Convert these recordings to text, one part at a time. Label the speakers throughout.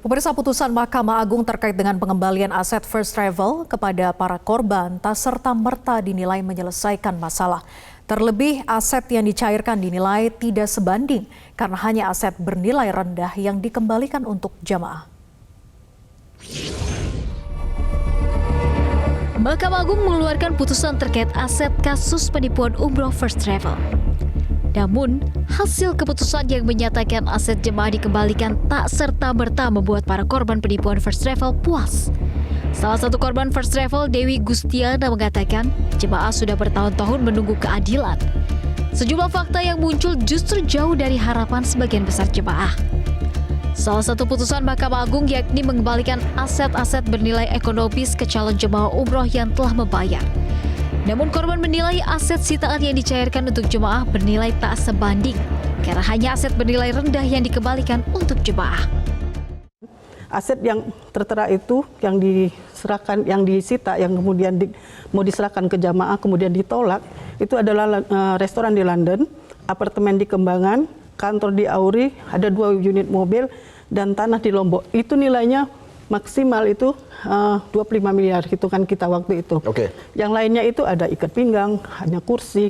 Speaker 1: Pemirsa, putusan Mahkamah Agung terkait dengan pengembalian aset First Travel kepada para korban tak serta-merta dinilai menyelesaikan masalah. Terlebih aset yang dicairkan dinilai tidak sebanding karena hanya aset bernilai rendah yang dikembalikan untuk jamaah.
Speaker 2: Mahkamah Agung mengeluarkan putusan terkait aset kasus penipuan umroh First Travel. Namun, hasil keputusan yang menyatakan aset jemaah dikembalikan tak serta-merta membuat para korban penipuan First Travel puas. Salah satu korban First Travel, Dewi Gustiana, mengatakan jemaah sudah bertahun-tahun menunggu keadilan. Sejumlah fakta yang muncul justru jauh dari harapan sebagian besar jemaah. Salah satu putusan Mahkamah Agung yakni mengembalikan aset-aset bernilai ekonomis ke calon jemaah umroh yang telah membayar. Namun korban menilai aset sitaan yang dicairkan untuk jemaah bernilai tak sebanding karena hanya aset bernilai rendah yang dikembalikan untuk jemaah.
Speaker 3: Aset yang tertera itu yang diserahkan, yang disita, yang kemudian mau diserahkan ke jamaah kemudian ditolak, itu adalah restoran di London, apartemen di Kembangan, kantor di Auri, ada 2 unit mobil dan tanah di Lombok. Itu nilainya maksimal itu 25 miliar hitungan kita waktu itu.
Speaker 4: Oke.
Speaker 3: Yang lainnya itu ada ikat pinggang, hanya kursi,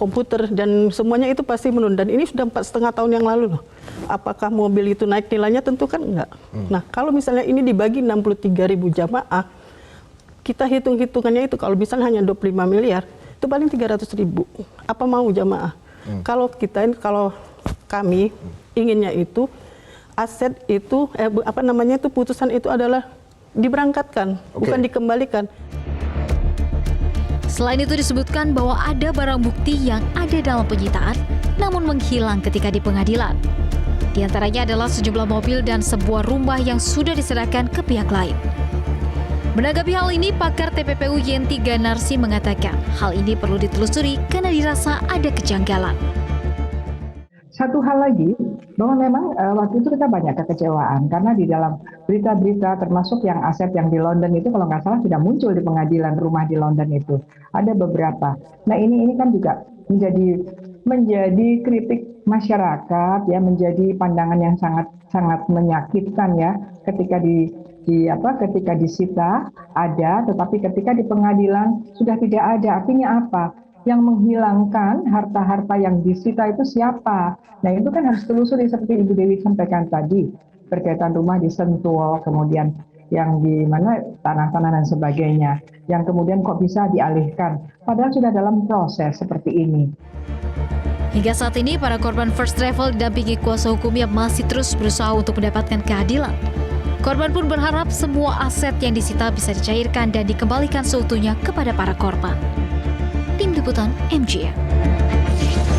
Speaker 3: komputer dan semuanya itu pasti menurun. Dan ini sudah 4,5 tahun yang lalu loh. Apakah mobil itu naik nilainya? Tentu kan enggak. Nah, kalau misalnya ini dibagi 63.000 jamaah, kita hitung-hitungannya itu kalau misalnya hanya 25 miliar, itu paling 300.000. Apa mau jamaah? Kalau kami inginnya itu aset itu putusan itu adalah diberangkatkan, bukan dikembalikan.
Speaker 2: Selain itu disebutkan bahwa ada barang bukti yang ada dalam penyitaan namun menghilang ketika di pengadilan. Di antaranya adalah sejumlah mobil dan sebuah rumah yang sudah diserahkan ke pihak lain. Menanggapi hal ini, pakar TPPU Yenti Ganarsi mengatakan hal ini perlu ditelusuri karena dirasa ada kejanggalan.
Speaker 5: Satu hal lagi, bahwa memang waktu itu kita banyak kekecewaan karena di dalam berita-berita termasuk yang aset yang di London itu kalau nggak salah sudah muncul di pengadilan rumah di London itu. Ada beberapa. Nah ini kan juga menjadi kritik masyarakat ya, menjadi pandangan yang sangat menyakitkan ya ketika ketika disita ada, tetapi ketika di pengadilan sudah tidak ada. Artinya apa? Yang menghilangkan harta-harta yang disita itu siapa? Nah itu kan harus telusuri seperti Ibu Dewi sampaikan tadi, berkaitan rumah di Sentul, kemudian yang di mana tanah-tanah dan sebagainya, yang kemudian kok bisa dialihkan, padahal sudah dalam proses seperti ini.
Speaker 2: Hingga saat ini, para korban First Travel didampingi kuasa hukumnya masih terus berusaha untuk mendapatkan keadilan. Korban pun berharap semua aset yang disita bisa dicairkan dan dikembalikan seutuhnya kepada para korban. Tim Liputan MGN.